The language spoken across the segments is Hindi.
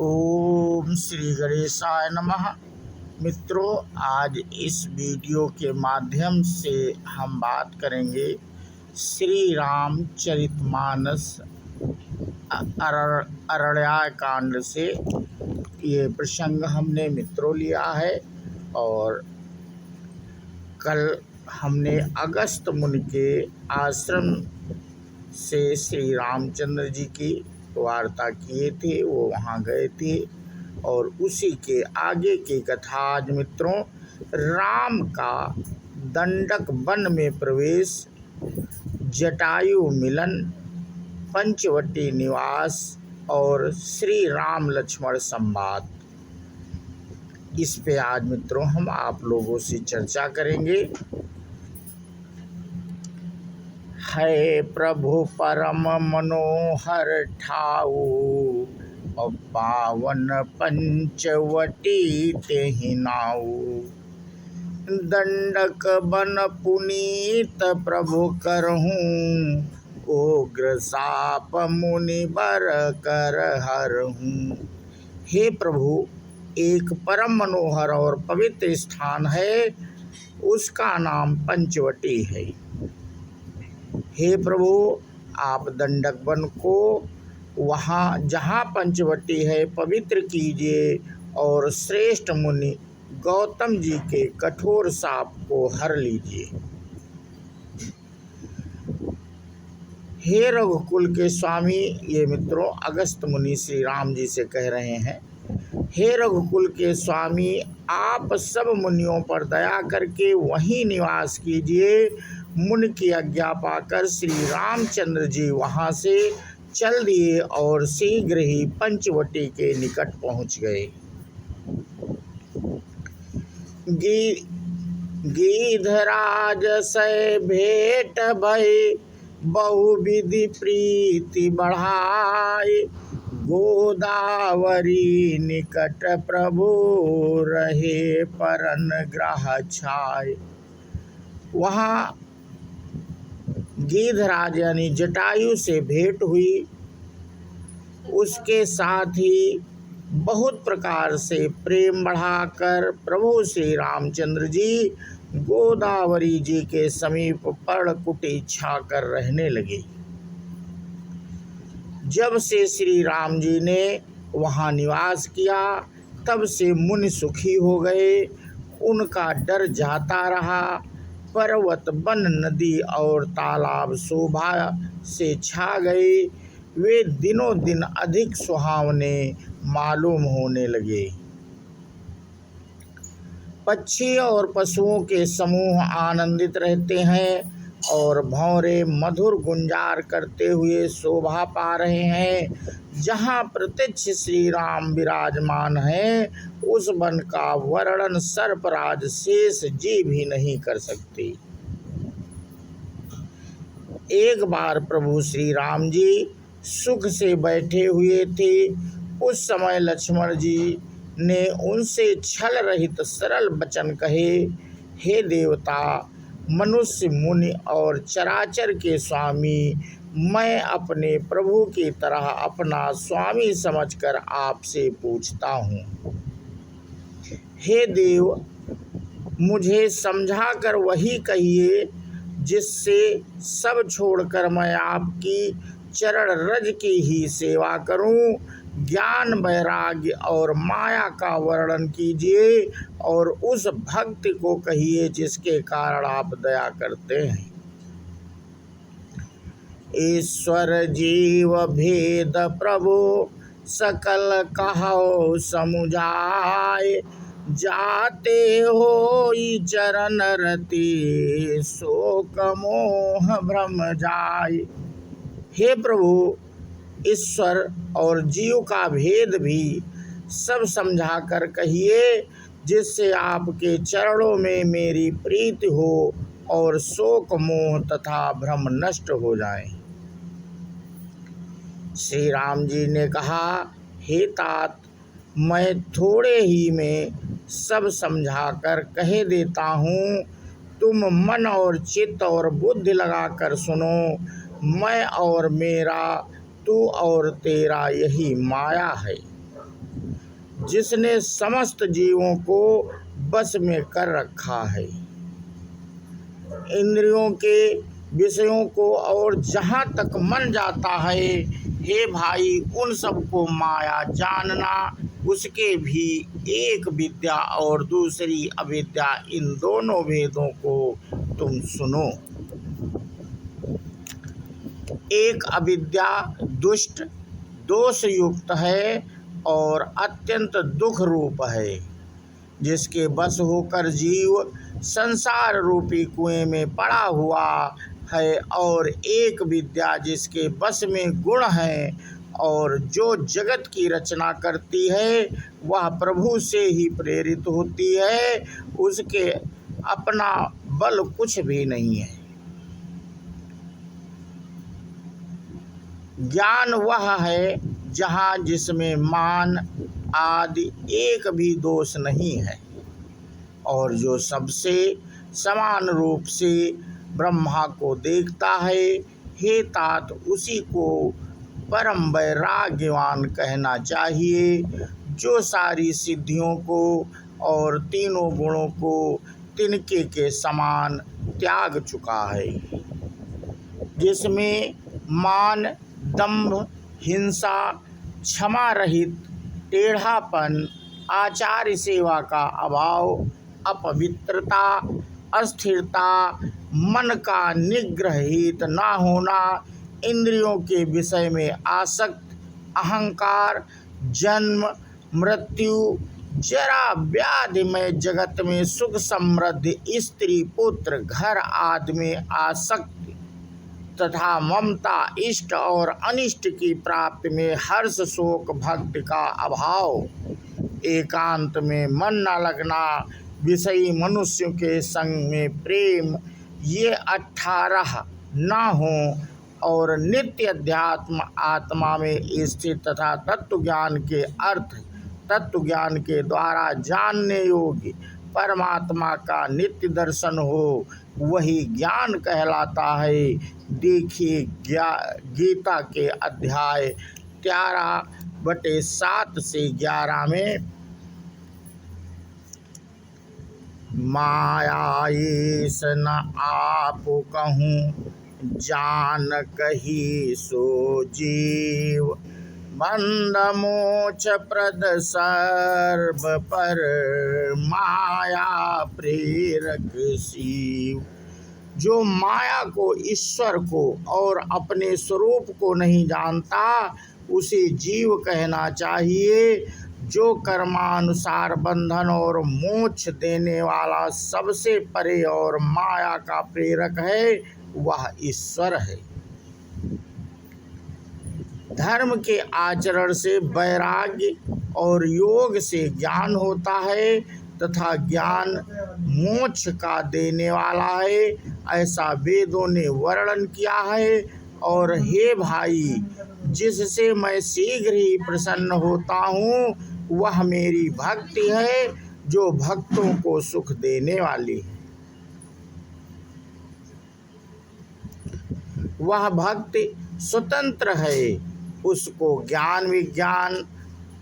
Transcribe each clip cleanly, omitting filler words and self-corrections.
ओम श्री गणेशाय नमः। मित्रों, आज इस वीडियो के माध्यम से हम बात करेंगे श्री रामचरितमानस अरण्याकांड से। ये प्रसंग हमने मित्रों लिया है और कल हमने अगस्त मुनि के आश्रम से श्री रामचंद्र जी की वार्ता किए थे, वो वहाँ गए थे और उसी के आगे की कथा आज मित्रों राम का दंडक वन में प्रवेश, जटायु मिलन, पंचवटी निवास और श्री राम लक्ष्मण संवाद, इस पे आज मित्रों हम आप लोगों से चर्चा करेंगे। है प्रभु परम मनोहर ठाऊ, पावन पंचवटी तेहि नाऊ। दंडक बन पुनीत प्रभु करहूँ, उग्र साप मुनि बर कर हरहूँ। हे प्रभु, एक परम मनोहर और पवित्र स्थान है, उसका नाम पंचवटी है। हे प्रभु, आप दंडक वन को वहाँ जहाँ पंचवटी है पवित्र कीजिए और श्रेष्ठ मुनि गौतम जी के कठोर शाप को हर लीजिए। हे रघुकुल के स्वामी, ये मित्रों अगस्त मुनि श्री राम जी से कह रहे हैं, हे रघुकुल के स्वामी, आप सब मुनियों पर दया करके वहीं निवास कीजिए। मुनि की आज्ञा पाकर श्री रामचंद्र जी वहाँ से चल दिए और शीघ्र ही पंचवटी के निकट पहुँच गए। गिधराज से भेंट भई, बहुविधि प्रीति बढ़ाई। गोदावरी निकट प्रभु रहे, परन ग्रह छाय। वहाँ गिधराज यानी जटायु से भेंट हुई, उसके साथ ही बहुत प्रकार से प्रेम बढ़ाकर प्रभु श्री रामचंद्र जी गोदावरी जी के समीप पर्णकुटी छाकर रहने लगे। जब से श्री राम जी ने वहाँ निवास किया तब से मुनि सुखी हो गए, उनका डर जाता रहा। पर्वत, वन, नदी और तालाब शोभा से छा गए, वे दिनों दिन अधिक सुहावने मालूम होने लगे। पक्षी और पशुओं के समूह आनंदित रहते हैं और भंवरे मधुर गुंजार करते हुए शोभा पा रहे हैं। जहाँ प्रत्यक्ष श्री राम विराजमान है, उस वन का वर्णन सर्पराज शेष जी भी नहीं कर सकते। एक बार प्रभु श्री राम जी सुख से बैठे हुए थे, उस समय लक्ष्मण जी ने उनसे छल रहित सरल वचन कहे, हे देवता, मनुष्य, मुनि और चराचर के स्वामी, मैं अपने प्रभु की तरह अपना स्वामी समझकर आपसे पूछता हूँ। हे देव, मुझे समझाकर वही कहिए जिससे सब छोड़कर मैं आपकी चरण रज की ही सेवा करूं। ज्ञान, वैराग्य और माया का वर्णन कीजिए और उस भक्ति को कहिए जिसके कारण आप दया करते हैं। ईश्वर जीव भेद प्रभु सकल कहो समुझाय। जाते हो चरण रति, शोक मोह भ्रम जाय। हे प्रभु, ईश्वर और जीव का भेद भी सब समझाकर कहिए, जिससे आपके चरणों में मेरी प्रीति हो और शोक, मोह तथा भ्रम नष्ट हो जाए। श्री राम जी ने कहा, हे तात, मैं थोड़े ही में सब समझाकर कह देता हूँ। तुम मन और चित्त और बुद्धि लगाकर सुनो। मैं और मेरा, तू और तेरा, यही माया है। जिसने समस्त जीवों को बस में कर रखा है। इंद्रियों के विषयों को और जहाँ तक मन जाता है, हे भाई, उन सबको माया जानना। उसके भी एक विद्या और दूसरी अविद्या, इन दोनों भेदों को तुम सुनो। एक अविद्या दुष्ट, दोष युक्त है और अत्यंत दुख रूप है, जिसके बस होकर जीव संसार रूपी कुएं में पड़ा हुआ है। और एक विद्या जिसके बस में गुण है और जो जगत की रचना करती है, वह प्रभु से ही प्रेरित होती है। उसके अपना बल कुछ भी नहीं है। ज्ञान वह है जहाँ जिसमें मान आदि एक भी दोष नहीं है, और जो सबसे समान रूप से ब्रह्मा को देखता है। हे तात, उसी को परम वैराग्यवान कहना चाहिए, जो सारी सिद्धियों को और तीनों गुणों को तिनके के समान त्याग चुका है, जिसमें मान, दंभ, हिंसा, क्षमा रहित टेढ़ापन, आचार्य सेवा का अभाव, अपवित्रता, अस्थिरता, मन का निग्रहित न होना, इंद्रियों के विषय में आसक्त, अहंकार, जन्म, मृत्यु, जरा व्याधि में जगत में सुख समृद्धि, स्त्री पुत्र घर आदि में आसक्ति तथा ममता, इष्ट और अनिष्ट की प्राप्ति में हर्ष, शोक, भक्ति का अभाव, एकांत में मन न लगना, विषयी मनुष्यों के संग में प्रेम, ये 18 न हो, और नित्य अध्यात्म आत्मा में स्थित तथा तत्व ज्ञान के अर्थ तत्व ज्ञान के द्वारा जानने योग्य परमात्मा का नित्य दर्शन हो, वही ज्ञान कहलाता है। देखिए गीता के अध्याय 13/7 से 11 में, माया ईस न आप कहूँ, जान कही सो जीव, बंध मोक्ष प्रद सर्व पर, माया प्रेरक शिव। जो माया को, ईश्वर को और अपने स्वरूप को नहीं जानता, उसे जीव कहना चाहिए। जो कर्मानुसार बंधन और मोक्ष देने वाला सबसे परे और माया का प्रेरक है, वह ईश्वर है। धर्म के आचरण से वैराग्य और योग से ज्ञान होता है तथा ज्ञान मोक्ष का देने वाला है, ऐसा वेदों ने वर्णन किया है। और हे भाई, जिससे मैं शीघ्र ही प्रसन्न होता हूँ, वह मेरी भक्ति है, जो भक्तों को सुख देने वाली है। वह भक्ति स्वतंत्र है, उसको ज्ञान विज्ञान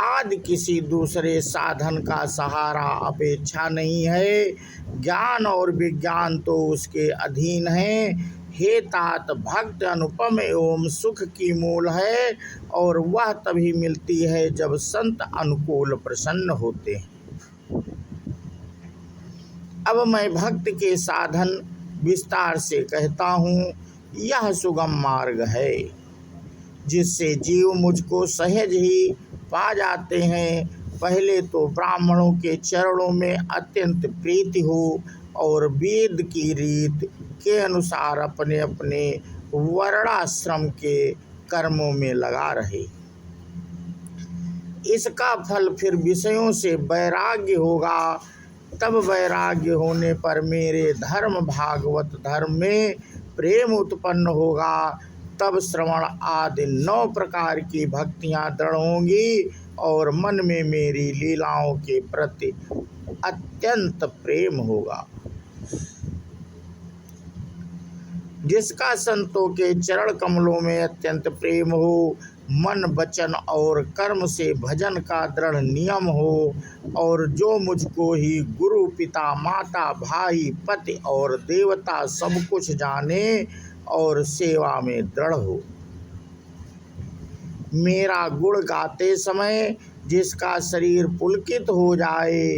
आदि किसी दूसरे साधन का सहारा अपेक्षा नहीं है। ज्ञान और विज्ञान तो उसके अधीन है। हे तात, भक्त अनुपम एवं सुख की मूल है, और वह तभी मिलती है जब संत अनुकूल प्रसन्न होते हैं। अब मैं भक्त के साधन विस्तार से कहता हूँ। यह सुगम मार्ग है, जिससे जीव मुझको सहज ही पा जाते हैं। पहले तो ब्राह्मणों के चरणों में अत्यंत प्रीति हो, और वेद की रीत के अनुसार अपने अपने वर्णाश्रम के कर्मों में लगा रहे। इसका फल फिर विषयों से वैराग्य होगा। तब वैराग्य होने पर मेरे धर्म भागवत धर्म में प्रेम उत्पन्न होगा। तब श्रवण आदि 9 प्रकार की भक्तियाँ दृढ़ होंगी, और मन में मेरी लीलाओं के प्रति अत्यंत प्रेम होगा। जिसका संतों के चरण कमलों में अत्यंत प्रेम हो, मन वचन और कर्म से भजन का दृढ़ नियम हो, और जो मुझको ही गुरु पिता माता भाई पति और देवता सब कुछ जाने और सेवा में दृढ़ हो। मेरा गुण गाते समय जिसका शरीर पुलकित हो जाए,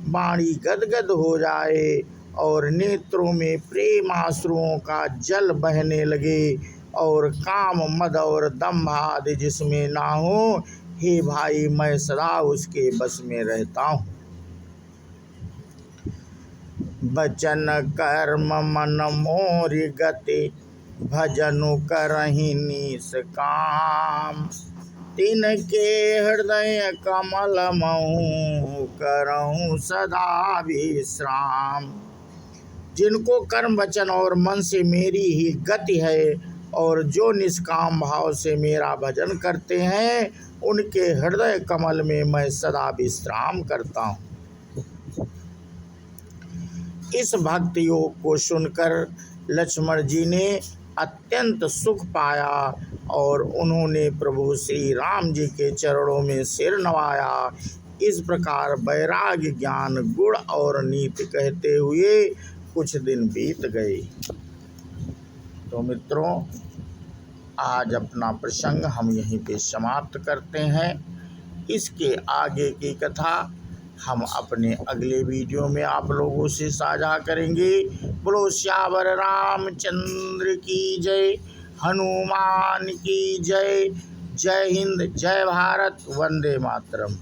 वाणी गदगद हो जाए और नेत्रों में प्रेम आंसुओं का जल बहने लगे, और काम मद और दम्भ आदि जिसमें ना हो, हे भाई मैं सदा उसके बस में रहता हूँ। वचन कर्म मन मोर गति, भजनु करहि निस काम। तिनके हृदय कमल महु, करहूँ सदा विश्राम। जिनको कर्म वचन और मन से मेरी ही गति है, और जो निष्काम भाव से मेरा भजन करते हैं, उनके हृदय कमल में मैं सदा विश्राम करता हूँ। इस भक्ति योग को सुनकर लक्ष्मण जी ने अत्यंत सुख पाया, और उन्होंने प्रभु श्री राम जी के चरणों में सिर नवाया। इस प्रकार वैराग्य ज्ञान गुण और नीति कहते हुए कुछ दिन बीत गए। तो मित्रों, आज अपना प्रसंग हम यहीं पे समाप्त करते हैं। इसके आगे की कथा हम अपने अगले वीडियो में आप लोगों से साझा करेंगे। बोलो श्यावर रामचंद्र की जय, हनुमान की जय। जय हिंद, जय भारत, वंदे मातरम।